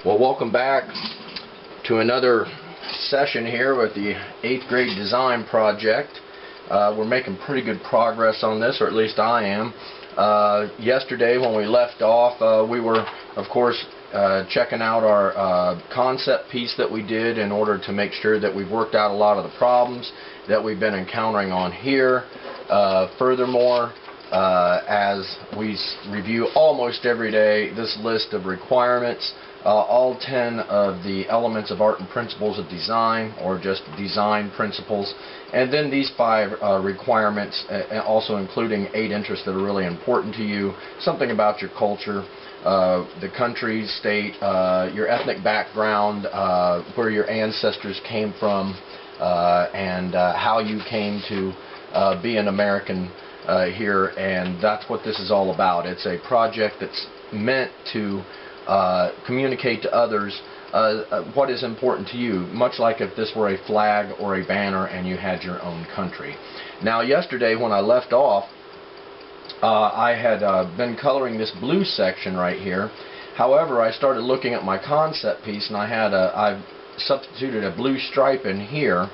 Well, welcome back to another session here with the 8th grade design project. We're making pretty good progress on this, or at least I am. Yesterday when we left off, we were, of course, checking out our concept piece that we did in order to make sure that we've worked out a lot of the problems that we've been encountering on here. Furthermore, as we review almost every day this list of requirements, all 10 of the elements of art and principles of design, or just design principles, and then these 5 requirements, also including 8 interests that are really important to you, something about your culture, the country, state, your ethnic background, where your ancestors came from, and how you came to be an American here, and that's what this is all about. It's a project that's meant to communicate to others what is important to you, much like if this were a flag or a banner and you had your own country. Now, yesterday when I left off, I had been coloring this blue section right here. However, I started looking at my concept piece, and I substituted a blue stripe in here,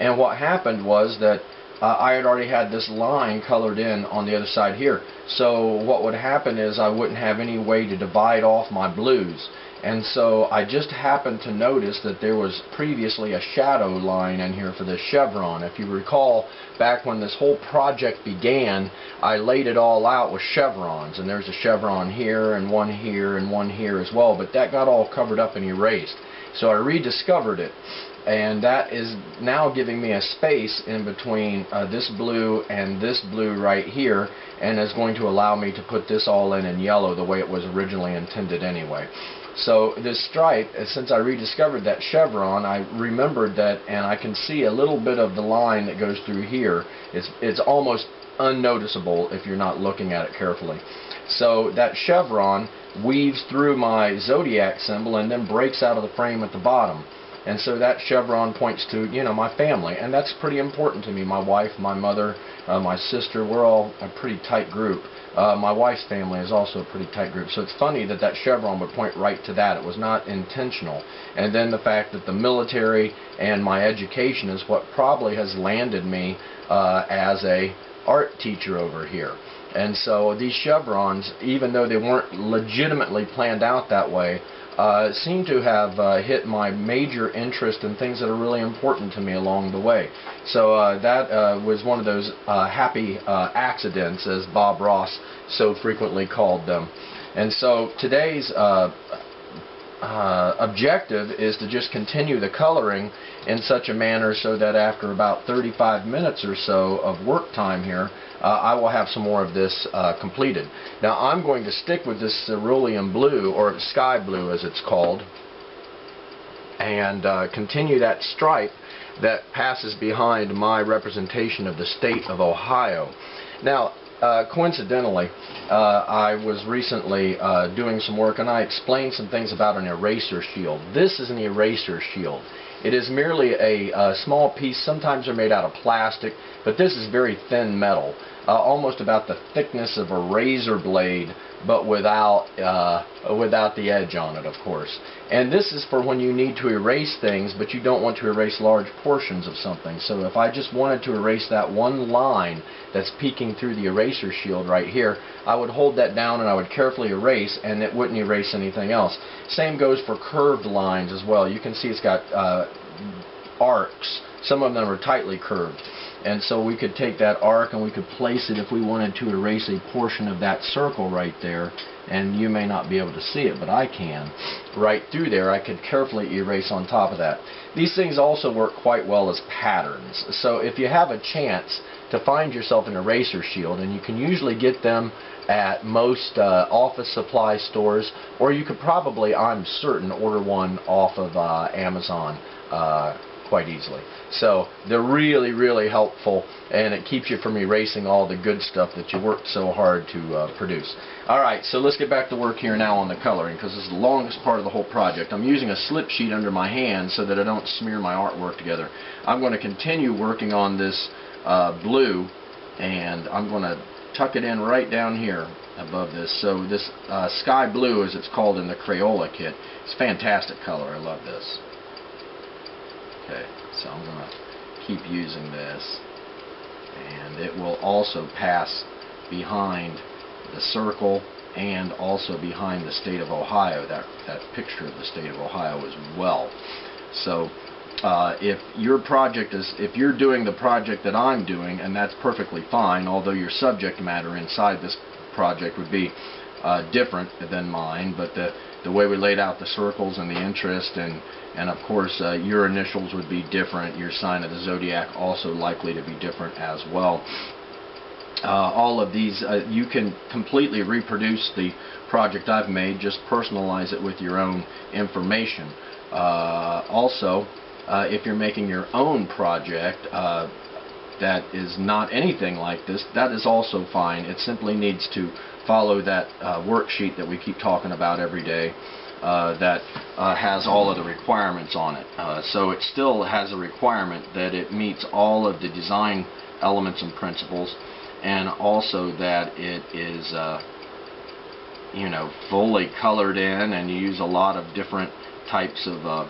and what happened was that I had already had this line colored in on the other side here. So what would happen is I wouldn't have any way to divide off my blues. And so I just happened to notice that there was previously a shadow line in here for this chevron. If you recall, back when this whole project began, I laid it all out with chevrons. And there's a chevron here, and one here, and one here as well. But that got all covered up and erased. So I rediscovered it. And that is now giving me a space in between this blue and this blue right here, and is going to allow me to put this all in yellow the way it was originally intended anyway. So this stripe, since I rediscovered that chevron, I remembered that, and I can see a little bit of the line that goes through here. It's almost unnoticeable if you're not looking at it carefully. So that chevron weaves through my zodiac symbol and then breaks out of the frame at the bottom. And so that chevron points to, my family, and that's pretty important to me. My wife, my mother, my sister, we're all a pretty tight group. My wife's family is also a pretty tight group. So it's funny that that chevron would point right to that. It was not intentional. And then the fact that the military and my education is what probably has landed me as a art teacher over here. And so these chevrons, even though they weren't legitimately planned out that way, seem to have hit my major interest in things that are really important to me along the way. So that was one of those happy accidents, as Bob Ross so frequently called them. And so today's objective is to just continue the coloring in such a manner so that after about 35 minutes or so of work time here, I will have some more of this completed. Now I'm going to stick with this cerulean blue, or sky blue as it's called, and continue that stripe that passes behind my representation of the state of Ohio. Now, coincidentally, I was recently doing some work, and I explained some things about an eraser shield. This is an eraser shield. It is merely a small piece. Sometimes they're made out of plastic, but this is very thin metal, almost about the thickness of a razor blade, but without the edge on it, of course. And this is for when you need to erase things, but you don't want to erase large portions of something. So if I just wanted to erase that one line that's peeking through the eraser shield right here, I would hold that down and I would carefully erase, and it wouldn't erase anything else. Same goes for curved lines as well. You can see it's got arcs. Some of them are tightly curved. And so we could take that arc and we could place it if we wanted to erase a portion of that circle right there. And you may not be able to see it, but I can. Right through there, I could carefully erase on top of that. These things also work quite well as patterns. So if you have a chance to find yourself an eraser shield, and you can usually get them at most office supply stores, or you could probably, I'm certain, order one off of Amazon quite easily. So they're really, really helpful, and it keeps you from erasing all the good stuff that you worked so hard to produce. Alright, so let's get back to work here now on the coloring, because this is the longest part of the whole project. I'm using a slip sheet under my hand so that I don't smear my artwork together. I'm going to continue working on this blue, and I'm going to tuck it in right down here above this. So this sky blue, as it's called in the Crayola kit, it's a fantastic color. I love this. Okay, so I'm going to keep using this, and it will also pass behind the circle and also behind the state of Ohio, that picture of the state of Ohio as well. So if you're doing the project that I'm doing, and that's perfectly fine, although your subject matter inside this project would be different than mine, but the way we laid out the circles and the interest, and of course your initials would be different, your sign of the zodiac also likely to be different as well. All of these, you can completely reproduce the project I've made, just personalize it with your own information. Also, if you're making your own project that is not anything like this, that is also fine. It simply needs to follow that worksheet that we keep talking about every day that has all of the requirements on it. So it still has a requirement that it meets all of the design elements and principles, and also that it is you know, fully colored in, and you use a lot of different types of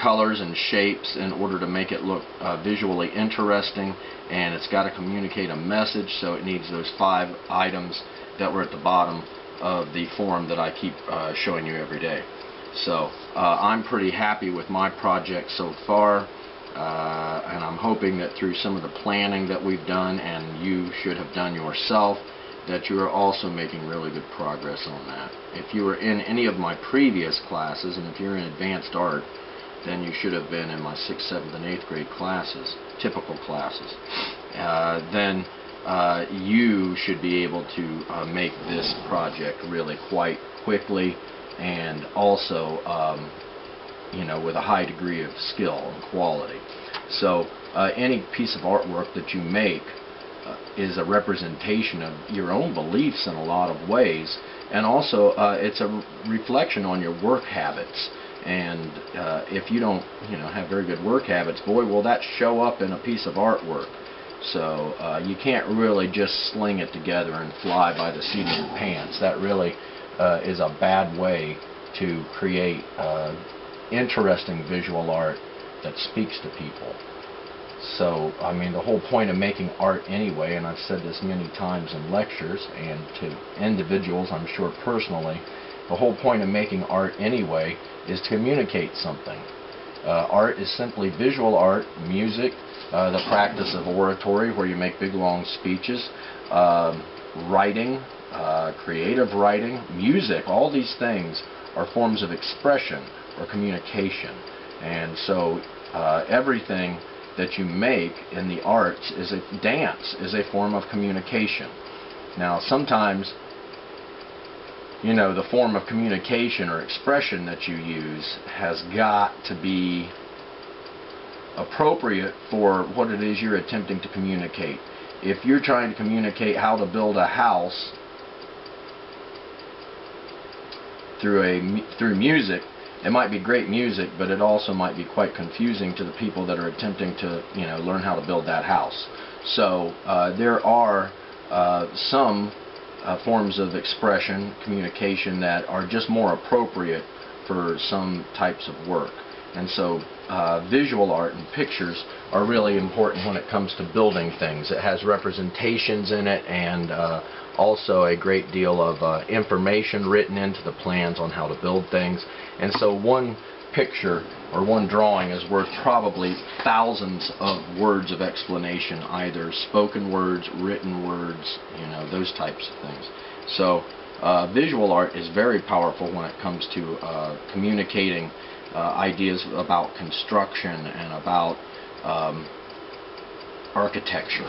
colors and shapes in order to make it look visually interesting, and it's got to communicate a message, so it needs those 5 items that were at the bottom of the form that I keep showing you every day. So I'm pretty happy with my project so far, and I'm hoping that through some of the planning that we've done, and you should have done yourself, that you are also making really good progress on that. If you were in any of my previous classes, and if you're in advanced art, then you should have been in my 6th, 7th, and 8th grade classes, typical classes. Then you should be able to make this project really quite quickly, and also you know, with a high degree of skill and quality. So any piece of artwork that you make is a representation of your own beliefs in a lot of ways, and also it's a reflection on your work habits. And if you don't, you know, have very good work habits, boy, will that show up in a piece of artwork. So you can't really just sling it together and fly by the seat of your pants. That really is a bad way to create interesting visual art that speaks to people. So, I mean, the whole point of making art anyway, and I've said this many times in lectures and to individuals, I'm sure personally, the whole point of making art anyway is to communicate something. Art is simply visual art, music, the practice of oratory where you make big long speeches, writing, creative writing, music, all these things are forms of expression or communication. And so everything that you make in the arts is a dance, is a form of communication. Now sometimes, you know, the form of communication or expression that you use has got to be appropriate for what it is you're attempting to communicate. If you're trying to communicate how to build a house through music, it might be great music, but it also might be quite confusing to the people that are attempting to, you know, learn how to build that house. So there are some forms of expression, communication that are just more appropriate for some types of work. And so visual art and pictures are really important when it comes to building things. It has representations in it, and also a great deal of information written into the plans on how to build things. And so one picture or one drawing is worth probably thousands of words of explanation, either spoken words, written words, you know, those types of things. So visual art is very powerful when it comes to communicating ideas about construction and about architecture.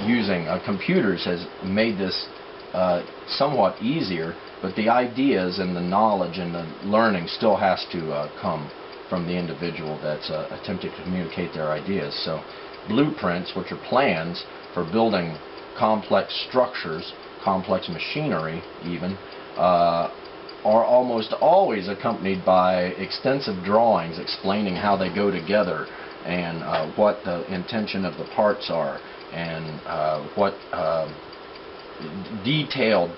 Using computers has made this somewhat easier, but the ideas and the knowledge and the learning still has to come from the individual that's attempting to communicate their ideas. So blueprints, which are plans for building complex structures, complex machinery even, are almost always accompanied by extensive drawings explaining how they go together and what the intention of the parts are, and what detailed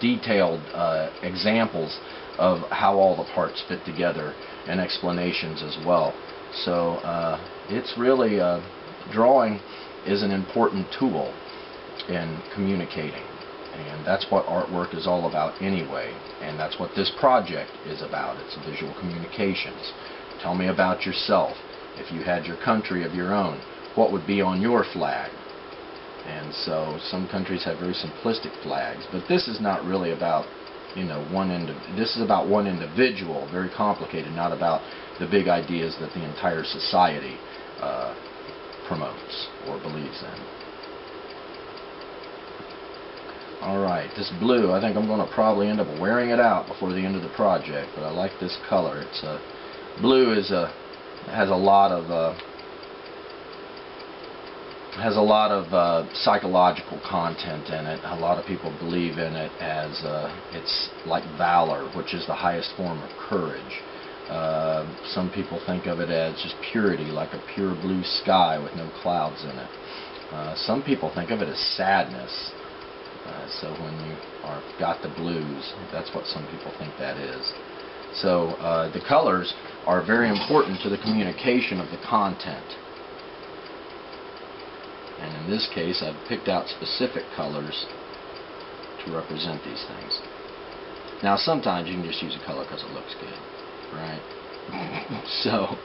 examples of how all the parts fit together, and explanations as well. So it's really, drawing is an important tool in communicating, and that's what artwork is all about anyway, and that's what this project is about. It's visual communications. Tell me about yourself. If you had your country of your own, what would be on your flag? And so some countries have very simplistic flags, but this is not really about, you know, this is about one individual, very complicated, not about the big ideas that the entire society promotes or believes in. Alright, this blue, I think I'm going to probably end up wearing it out before the end of the project, but I like this color. It's blue has a lot of psychological content in it. A lot of people believe in it as it's like valor, which is the highest form of courage. Some people think of it as just purity, like a pure blue sky with no clouds in it. Some people think of it as sadness. So when you got the blues, that's what some people think that is. So the colors are very important to the communication of the content. And in this case, I've picked out specific colors to represent these things. Now, sometimes you can just use a color because it looks good, right? So,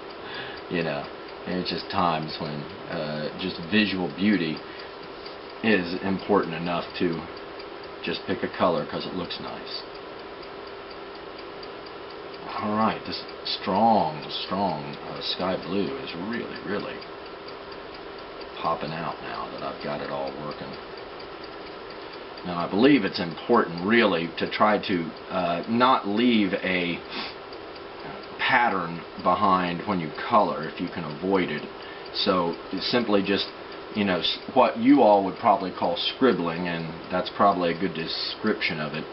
you know, it's just times when just visual beauty is important enough to just pick a color because it looks nice. Alright, this strong sky blue is really popping out now that I've got it all working. Now, I believe it's important really to try to not leave a pattern behind when you color if you can avoid it. So simply just, you know, what you all would probably call scribbling, and that's probably a good description of it.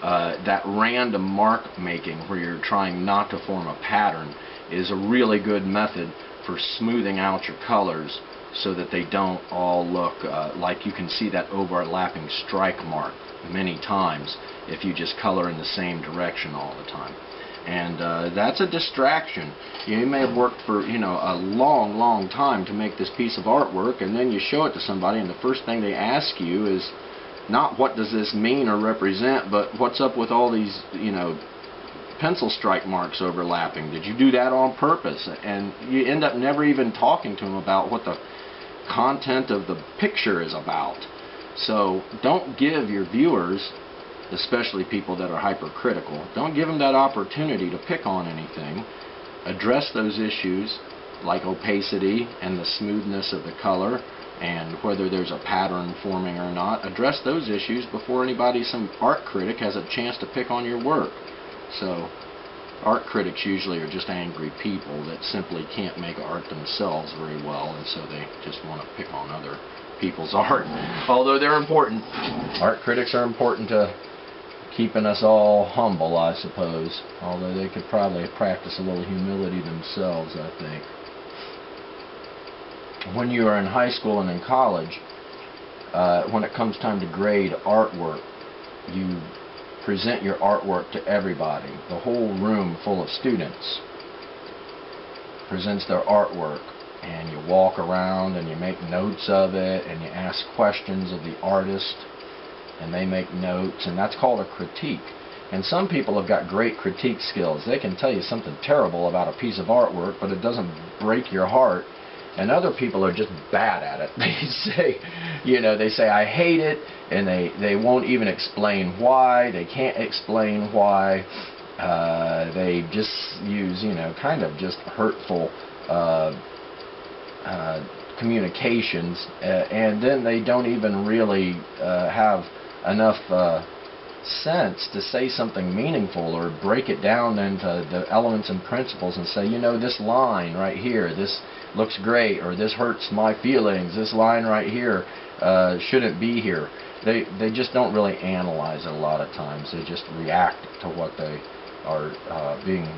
That random mark making where you're trying not to form a pattern is a really good method for smoothing out your colors so that they don't all look like you can see that overlapping strike mark many times if you just color in the same direction all the time. And that's a distraction. You may have worked for, you know, a long time to make this piece of artwork, and then you show it to somebody, and the first thing they ask you is not what does this mean or represent, but what's up with all these, you know, pencil strike marks overlapping? Did you do that on purpose? And you end up never even talking to them about what the content of the picture is about. So don't give your viewers, especially people that are hypercritical, don't give them that opportunity to pick on anything. Address those issues like opacity and the smoothness of the color and whether there's a pattern forming or not. Address those issues before anybody, some art critic, has a chance to pick on your work. So art critics usually are just angry people that simply can't make art themselves very well, and so they just want to pick on other people's art. Although they're important. Art critics are important to keeping us all humble, I suppose. Although they could probably practice a little humility themselves, I think. When you are in high school and in college, when it comes time to grade artwork, you present your artwork to everybody. The whole room full of students presents their artwork, and you walk around and you make notes of it, and you ask questions of the artist, and they make notes, and that's called a critique. And some people have got great critique skills. They can tell you something terrible about a piece of artwork, but it doesn't break your heart. And other people are just bad at it. They say, you know, they say, I hate it, and they won't even explain why. They can't explain why. They just use, you know, kind of just hurtful communications, and then they don't even really have enough sense to say something meaningful or break it down into the elements and principles and say, you know, this line right here, this looks great, or this hurts my feelings, this line right here shouldn't be here. They just don't really analyze it a lot of times. They just react to what they are being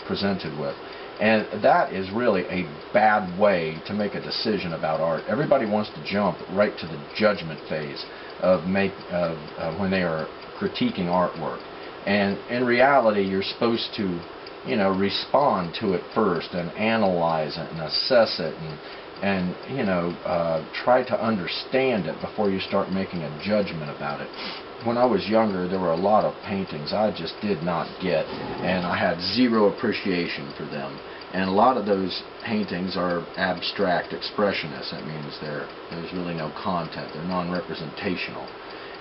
presented with. And that is really a bad way to make a decision about art. Everybody wants to jump right to the judgment phase of when they are critiquing artwork. And in reality, you're supposed to, you know, respond to it first and analyze it and assess it and you know, try to understand it before you start making a judgment about it. When I was younger, there were a lot of paintings I just did not get, and I had zero appreciation for them. And a lot of those paintings are abstract expressionists. That means there's really no content. They're non-representational.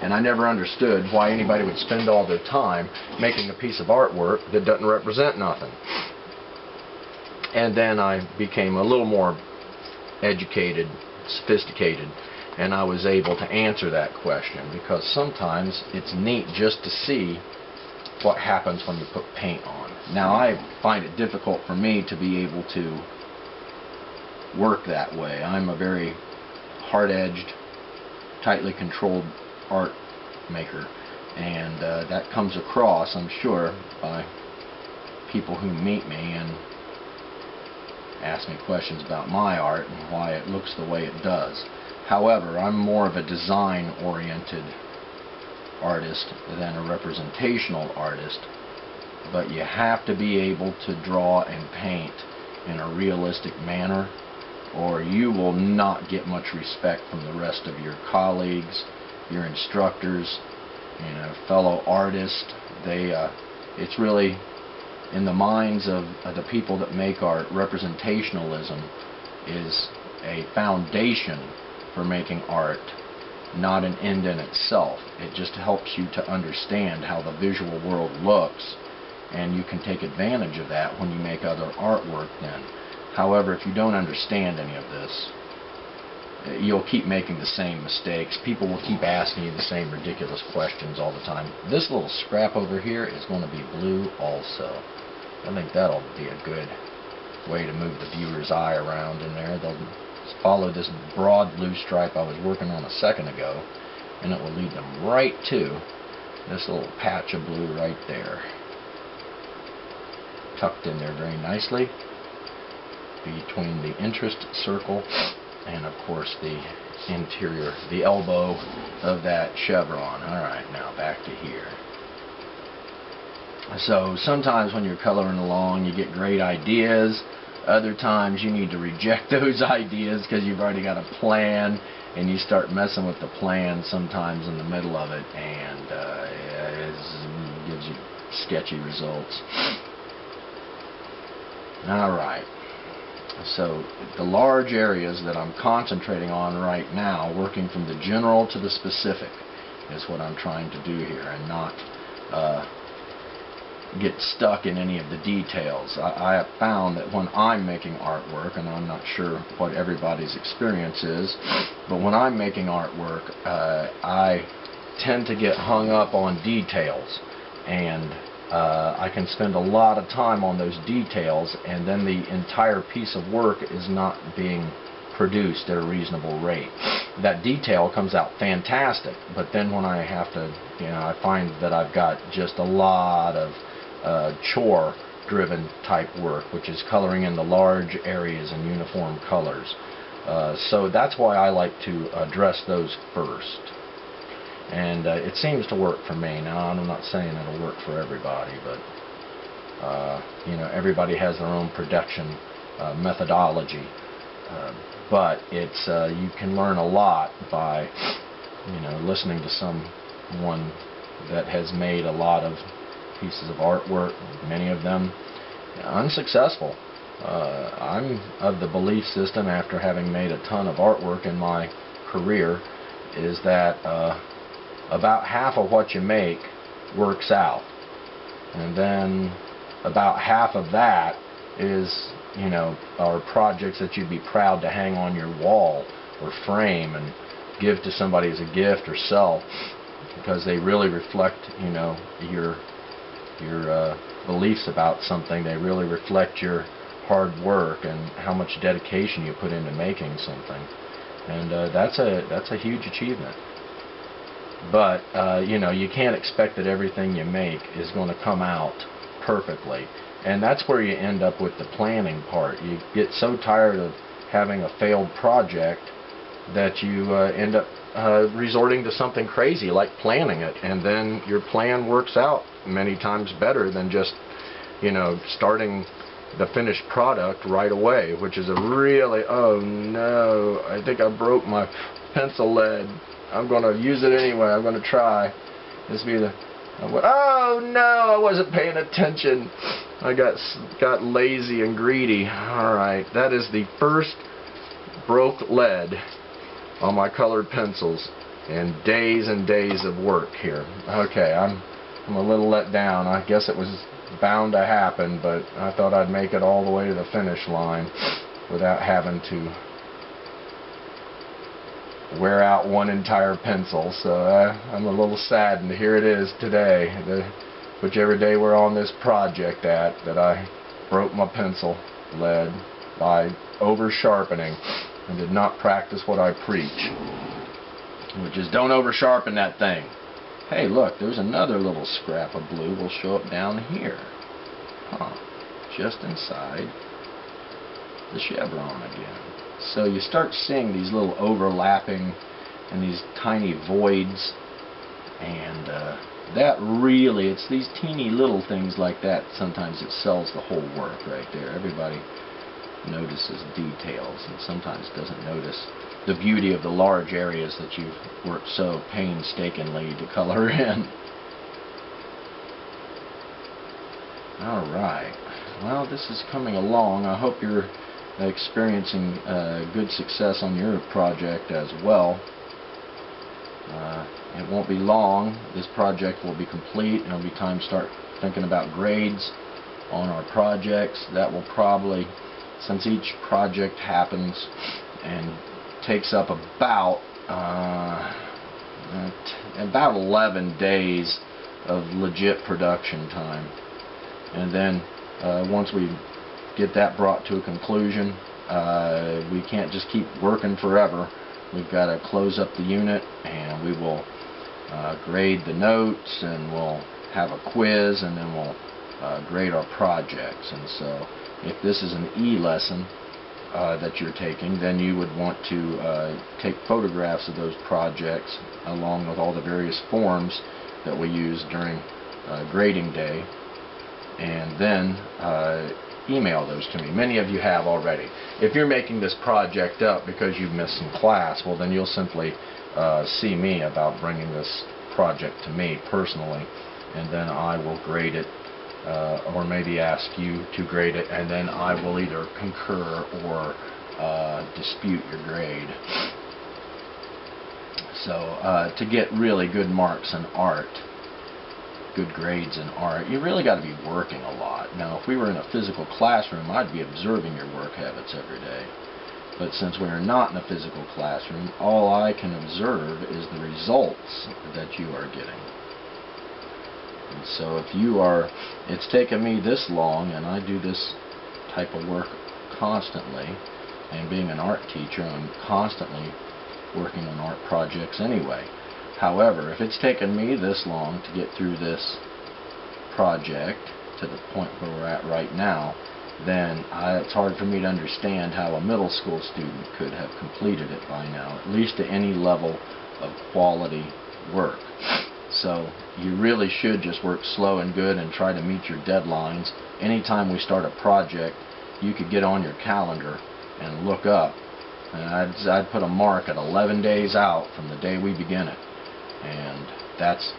And I never understood why anybody would spend all their time making a piece of artwork that doesn't represent nothing. And then I became a little more educated, sophisticated, and I was able to answer that question, because sometimes it's neat just to see what happens when you put paint on. Now, I find it difficult for me to be able to work that way. I'm a very hard-edged, tightly controlled art maker, and that comes across, I'm sure, by people who meet me and ask me questions about my art and why it looks the way it does. However, I'm more of a design-oriented artist than a representational artist, but you have to be able to draw and paint in a realistic manner, or you will not get much respect from the rest of your colleagues, your instructors, you know, fellow artists. It's really, in the minds of the people that make art, representationalism is a foundation for making art, not an end in itself. It just helps you to understand how the visual world looks, and you can take advantage of that when you make other artwork then. However, if you don't understand any of this, you'll keep making the same mistakes. People will keep asking you the same ridiculous questions all the time. This little scrap over here is going to be blue also. I think that'll be a good way to move the viewer's eye around in there. They'll follow this broad blue stripe I was working on a second ago, and it will lead them right to this little patch of blue right there, tucked in there very nicely between the interest circle and, of course, the interior, the elbow of that chevron. Alright, now back to here. So sometimes when you're coloring along, you get great ideas. Other times you need to reject those ideas because you've already got a plan, and you start messing with the plan sometimes in the middle of it, and it gives you sketchy results. Alright, so the large areas that I'm concentrating on right now, working from the general to the specific, is what I'm trying to do here, and not get stuck in any of the details. I have found that when I'm making artwork, and I'm not sure what everybody's experience is, but when I'm making artwork, I tend to get hung up on details, and I can spend a lot of time on those details, and then the entire piece of work is not being produced at a reasonable rate. That detail comes out fantastic, but then when I have to, you know, I find that I've got just a lot of chore-driven type work, which is coloring in the large areas in uniform colors. So that's why I like to address those first. And it seems to work for me. Now, I'm not saying it'll work for everybody, but you know, everybody has their own production methodology. But it's you can learn a lot by, you know, listening to someone that has made a lot of pieces of artwork, many of them unsuccessful. I'm of the belief system, after having made a ton of artwork in my career, is that about half of what you make works out, and then about half of that is, you know, are projects that you'd be proud to hang on your wall or frame and give to somebody as a gift or sell, because they really reflect, you know, your beliefs about something. They really reflect your hard work and how much dedication you put into making something, and that's a huge achievement. But you know, you can't expect that everything you make is going to come out perfectly. And that's where you end up with the planning part. You get so tired of having a failed project that you end up resorting to something crazy like planning it, and then your plan works out many times better than just, you know, starting the finished product right away, which is a really, oh no, I think I broke my pencil lead. I'm going to use it anyway. I'm going to try. This be the, oh no, I wasn't paying attention. I got lazy and greedy. Alright, that is the first broke lead on my colored pencils in days and days of work here. Okay, I'm a little let down. I guess it was bound to happen, but I thought I'd make it all the way to the finish line without having to wear out one entire pencil. So I'm a little saddened. Here it is today, whichever day we're on this project that I broke my pencil lead by over sharpening and did not practice what I preach, which is don't over sharpen that thing. Hey, look, there's another little scrap of blue will show up down here. Huh. Just inside the chevron again. So you start seeing these little overlapping and these tiny voids, and that really, it's these teeny little things like that sometimes it sells the whole work right there. Everybody notices details and sometimes doesn't notice the beauty of the large areas that you've worked so painstakingly to color in. Alright, well, this is coming along. I hope you're experiencing good success on your project as well. It won't be long. This project will be complete, and it'll be time to start thinking about grades on our projects. That will probably, since each project happens and takes up about 11 days of legit production time, and then once we get that brought to a conclusion, we can't just keep working forever. We've got to close up the unit, and we will grade the notes, and we'll have a quiz, and then we'll grade our projects. And so if this is an E-lesson that you're taking, then you would want to take photographs of those projects along with all the various forms that we use during grading day, and then email those to me. Many of you have already. If you're making this project up because you've missed some class, well, then you'll simply see me about bringing this project to me personally, and then I will grade it, or maybe ask you to grade it, and then I will either concur or dispute your grade. So to get really good marks in art, good grades in art, you really got to be working a lot. Now, if we were in a physical classroom, I'd be observing your work habits every day. But since we are not in a physical classroom, all I can observe is the results that you are getting. And so if you are, it's taken me this long, and I do this type of work constantly, and being an art teacher, I'm constantly working on art projects anyway. However, if it's taken me this long to get through this project to the point where we're at right now, then it's hard for me to understand how a middle school student could have completed it by now, at least to any level of quality work. So you really should just work slow and good and try to meet your deadlines. Anytime we start a project, you could get on your calendar and look up, and I'd put a mark at 11 days out from the day we begin it. And that's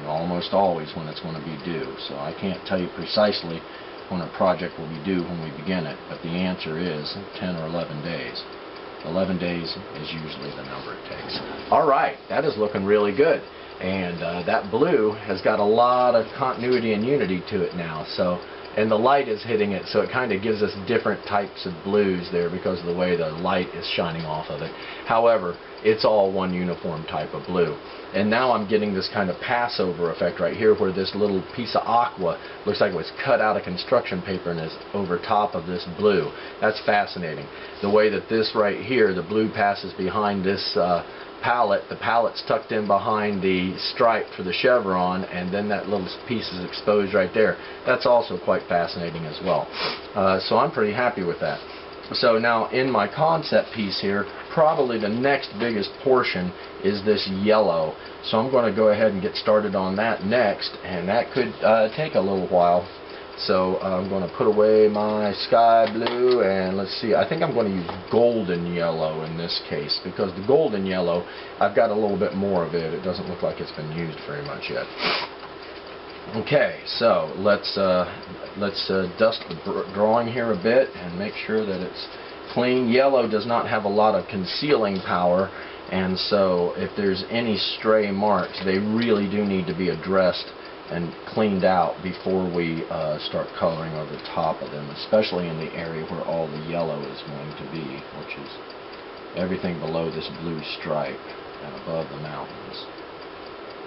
almost always when it's going to be due. So I can't tell you precisely when a project will be due when we begin it, but the answer is 10 or 11 days. 11 days is usually the number it takes. Alright, that is looking really good. And that blue has got a lot of continuity and unity to it now. So, and the light is hitting it, so it kind of gives us different types of blues there because of the way the light is shining off of it. However, it's all one uniform type of blue. And now I'm getting this kind of passover effect right here, where this little piece of aqua looks like it was cut out of construction paper and is over top of this blue. That's fascinating. The way that this right here, the blue passes behind this palette, the palette's tucked in behind the stripe for the chevron, and then that little piece is exposed right there. That's also quite fascinating as well. So I'm pretty happy with that. So now in my concept piece here, probably the next biggest portion is this yellow. So I'm going to go ahead and get started on that next, and that could take a little while. So I'm going to put away my sky blue, and let's see, I think I'm going to use golden yellow in this case, because the golden yellow, I've got a little bit more of it. It doesn't look like it's been used very much yet. Okay, so let's dust the drawing here a bit and make sure that it's clean. Yellow does not have a lot of concealing power, and so if there's any stray marks, they really do need to be addressed and cleaned out before we start coloring over the top of them, especially in the area where all the yellow is going to be, which is everything below this blue stripe and above the mountains.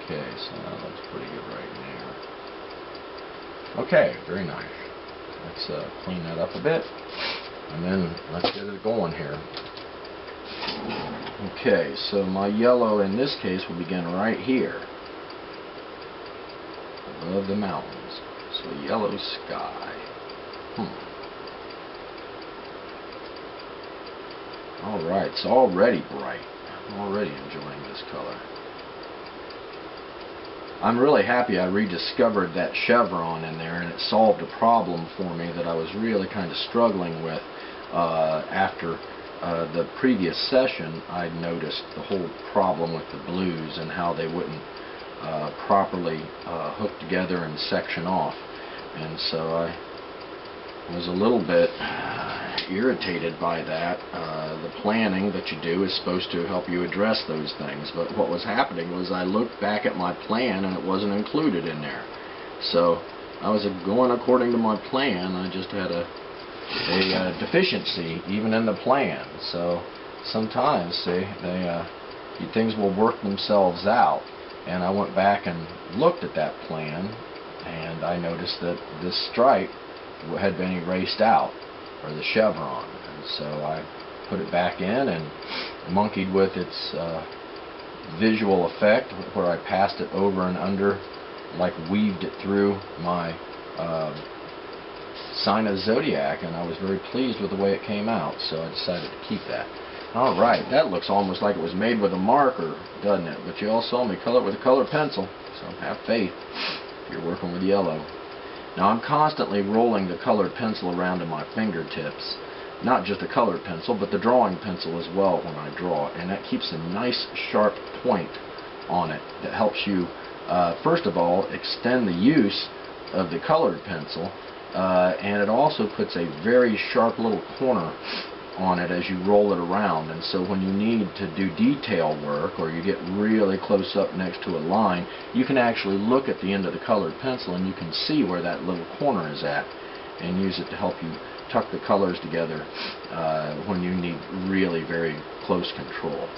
Okay, so that looks pretty good right there. Okay, very nice. Let's clean that up a bit, and then let's get it going here. Okay, so my yellow in this case will begin right here, above the mountains. So yellow sky. Alright, it's already bright. I'm already enjoying this color. I'm really happy I rediscovered that chevron in there, and it solved a problem for me that I was really kind of struggling with after the previous session. I noticed the whole problem with the blues and how they wouldn't properly hook together and section off, and so I was a little bit irritated by that. The planning that you do is supposed to help you address those things, but what was happening was I looked back at my plan and it wasn't included in there. So I was going according to my plan. I just had a deficiency even in the plan. So sometimes, see, things will work themselves out. And I went back and looked at that plan, and I noticed that this stripe had been erased out, or the chevron, and so I put it back in and monkeyed with its visual effect, where I passed it over and under, like weaved it through my sign of the zodiac, and I was very pleased with the way it came out, so I decided to keep that. Alright, that looks almost like it was made with a marker, doesn't it? But you all saw me color it with a colored pencil, so have faith if you're working with yellow. Now I'm constantly rolling the colored pencil around in my fingertips. Not just a colored pencil, but the drawing pencil as well when I draw, and that keeps a nice sharp point on it that helps you, first of all, extend the use of the colored pencil, and it also puts a very sharp little corner on it as you roll it around, and so when you need to do detail work, or you get really close up next to a line, you can actually look at the end of the colored pencil and you can see where that little corner is at, and use it to help you tuck the colors together when you need really very close control.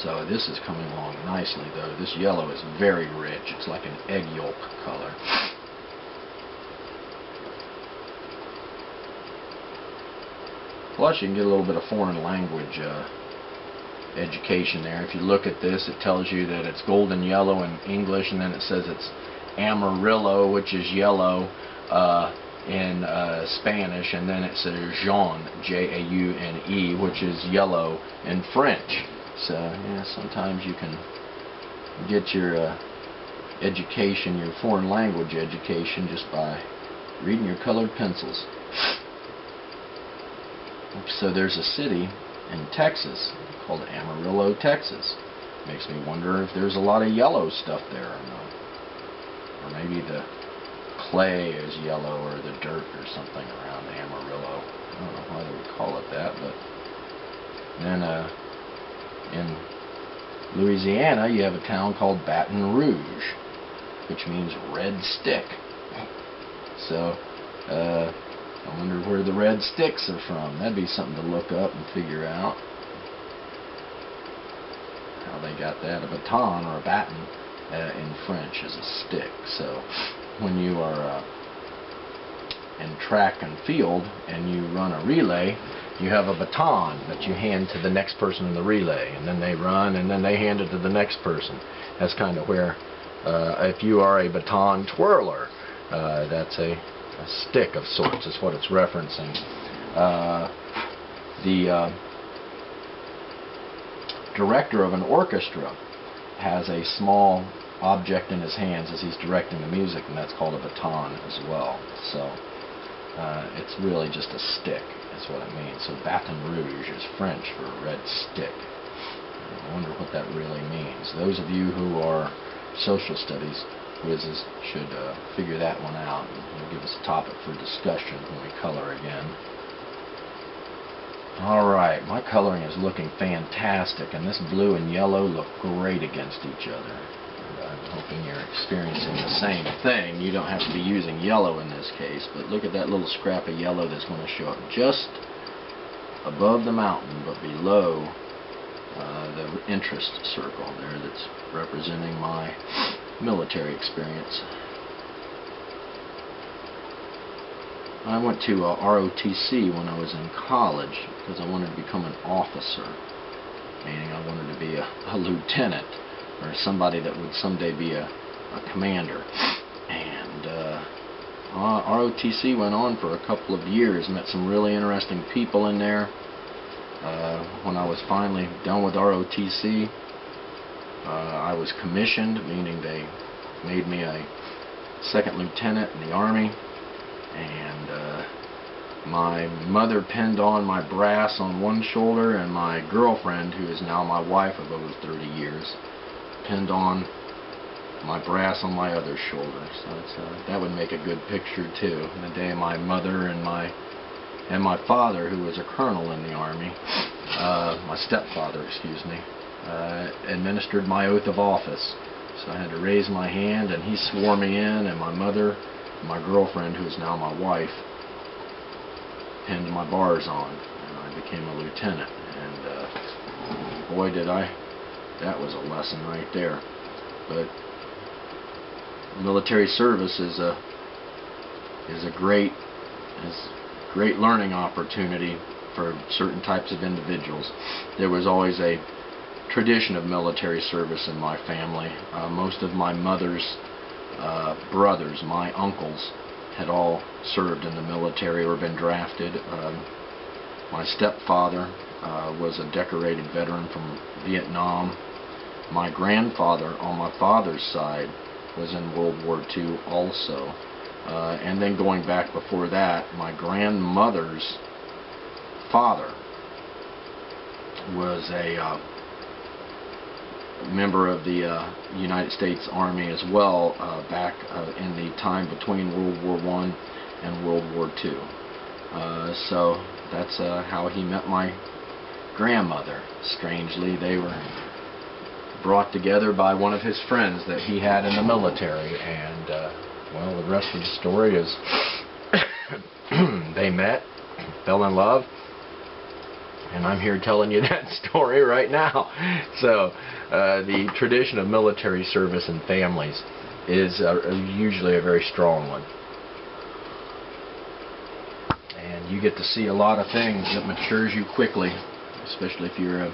So this is coming along nicely, though. This yellow is very rich. It's like an egg yolk color. Plus, you can get a little bit of foreign language education there. If you look at this, it tells you that it's golden yellow in English, and then it says it's amarillo, which is yellow in Spanish, and then it says jaune, J-A-U-N-E, which is yellow in French. So, yeah, sometimes you can get your education, your foreign language education, just by reading your colored pencils. So there's a city in Texas called Amarillo, Texas. Makes me wonder if there's a lot of yellow stuff there or not. Or maybe the clay is yellow, or the dirt or something around Amarillo. I don't know why they would call it that, but then in Louisiana you have a town called Baton Rouge, which means red stick. So I wonder where the red sticks are from. That'd be something to look up and figure out. how they got that. A baton, or a baton in French, is a stick. So when you are in track and field and you run a relay, you have a baton that you hand to the next person in the relay, and then they run and then they hand it to the next person. That's kind of where, if you are a baton twirler, that's a stick of sorts, is what it's referencing. The director of an orchestra has a small object in his hands as he's directing the music, and that's called a baton as well. So it's really just a stick, that's what it means. So Baton Rouge is French for red stick. I wonder what that really means. Those of you who are social studies whizzes should figure that one out, and give us a topic for discussion when we color again. Alright, my coloring is looking fantastic, and this blue and yellow look great against each other. I'm hoping you're experiencing the same thing. You don't have to be using yellow in this case, but look at that little scrap of yellow that's going to show up just above the mountain, but below the interest circle there that's representing my military experience. I went to ROTC when I was in college because I wanted to become an officer, meaning I wanted to be a lieutenant, or somebody that would someday be a commander. And ROTC went on for a couple of years, met some really interesting people in there. When I was finally done with ROTC, I was commissioned, meaning they made me a second lieutenant in the Army, and my mother pinned on my brass on one shoulder, and my girlfriend, who is now my wife of over 30 years, pinned on my brass on my other shoulder. So that would make a good picture too. The day my mother and my father, who was a colonel in the Army, my stepfather, excuse me, administered my oath of office. So I had to raise my hand, and he swore me in, and my mother, my girlfriend, who is now my wife, pinned my bars on, and I became a lieutenant. And boy, did I! That was a lesson right there. But military service is a great learning opportunity for certain types of individuals. There was always a tradition of military service in my family. Most of my mother's brothers, my uncles, had all served in the military or been drafted. My stepfather was a decorated veteran from Vietnam. My grandfather on my father's side was in World War II also. And then going back before that, my grandmother's father was a member of the United States Army as well, back in the time between World War I and World War II. So that's how he met my grandmother. Strangely, they were brought together by one of his friends that he had in the military, and well, the rest of the story is they met, fell in love, and I'm here telling you that story right now. So the tradition of military service in families is usually a very strong one, and you get to see a lot of things that matures you quickly, especially if you're a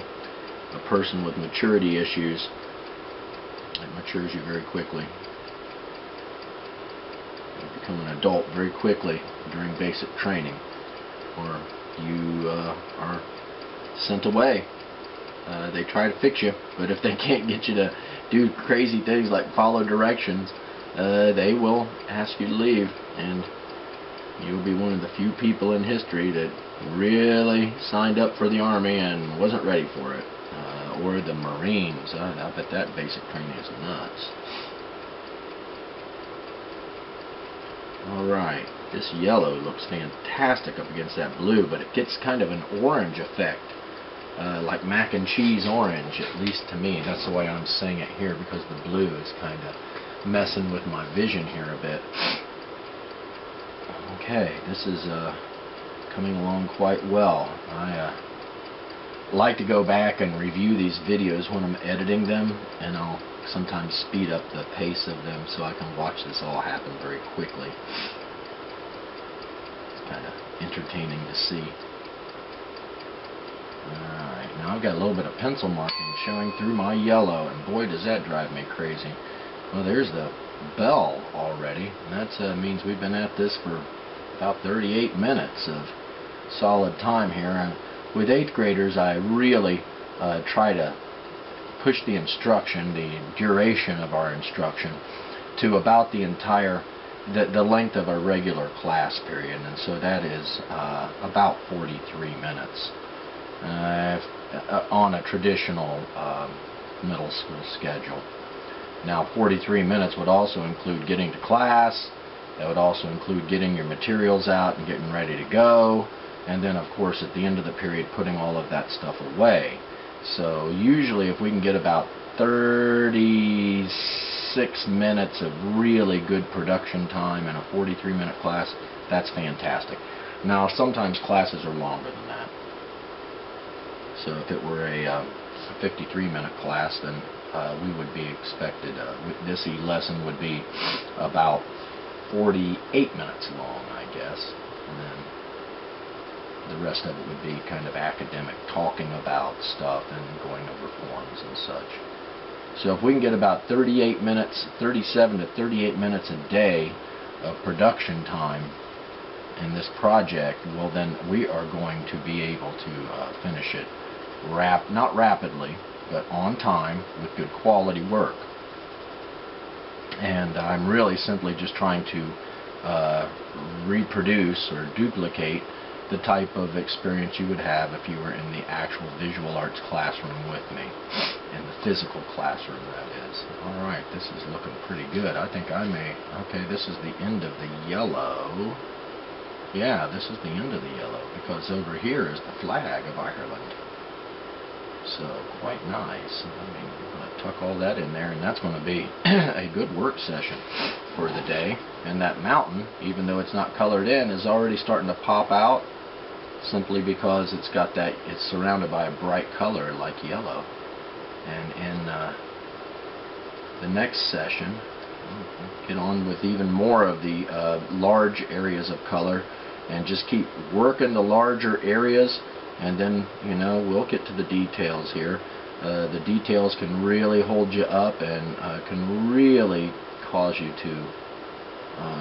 person with maturity issues. It matures you very quickly. You become an adult very quickly during basic training, or you are sent away. They try to fix you, but if they can't get you to do crazy things like follow directions, they will ask you to leave, and you'll be one of the few people in history that really signed up for the Army and wasn't ready for it. Or the Marines. I bet that basic training is nuts. Alright, this yellow looks fantastic up against that blue, but it gets kind of an orange effect, like mac and cheese orange, at least to me. That's the way I'm seeing it here, because the blue is kind of messing with my vision here a bit. Okay, this is coming along quite well. I like to go back and review these videos when I'm editing them, and I'll sometimes speed up the pace of them so I can watch this all happen very quickly. It's kind of entertaining to see. Alright, now I've got a little bit of pencil marking showing through my yellow, and boy does that drive me crazy. Well, there's the bell already, and that means we've been at this for about 38 minutes of solid time here. And with 8th graders, I really try to push the instruction, the duration of our instruction, to about the entire, the length of a regular class period, and so that is about 43 minutes on a traditional middle school schedule. Now 43 minutes would also include getting to class, that would also include getting your materials out and getting ready to go, and then of course at the end of the period putting all of that stuff away. So usually if we can get about 36 minutes of really good production time in a 43-minute class, that's fantastic. Now sometimes classes are longer than that. So if it were a 53-minute class, then we would be expected, this lesson would be about 48 minutes long, I guess. And then the rest of it would be kind of academic, talking about stuff and going over forms and such. So if we can get about 38 minutes, 37 to 38 minutes a day of production time in this project, well then we are going to be able to finish it not rapidly, but on time with good quality work. And I'm really simply just trying to reproduce or duplicate the type of experience you would have if you were in the actual visual arts classroom with me, in the physical classroom, that is. Alright, this is looking pretty good. I think I may, okay, this is the end of the yellow. Yeah, this is the end of the yellow, because over here is the flag of Ireland. So, quite nice. I mean, we're going to tuck all that in there, and that's going to be a good work session for the day. And that mountain, even though it's not colored in, is already starting to pop out, simply because it's got that, it's surrounded by a bright color like yellow. And in the next session, we'll get on with even more of the large areas of color, and just keep working the larger areas, and then, you know, we'll get to the details here. The details can really hold you up and can really cause you to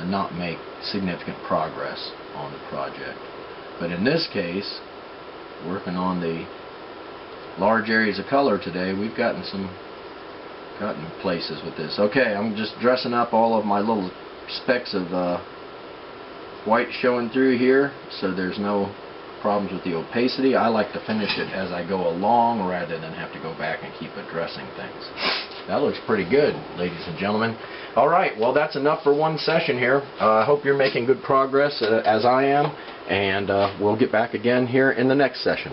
not make significant progress on the project. But in this case, working on the large areas of color today, we've gotten places with this. Okay, I'm just dressing up all of my little specks of white showing through here, so there's no problems with the opacity. I like to finish it as I go along rather than have to go back and keep addressing things. That looks pretty good, ladies and gentlemen. Alright, well that's enough for one session here. I hope you're making good progress as I am, and we'll get back again here in the next session.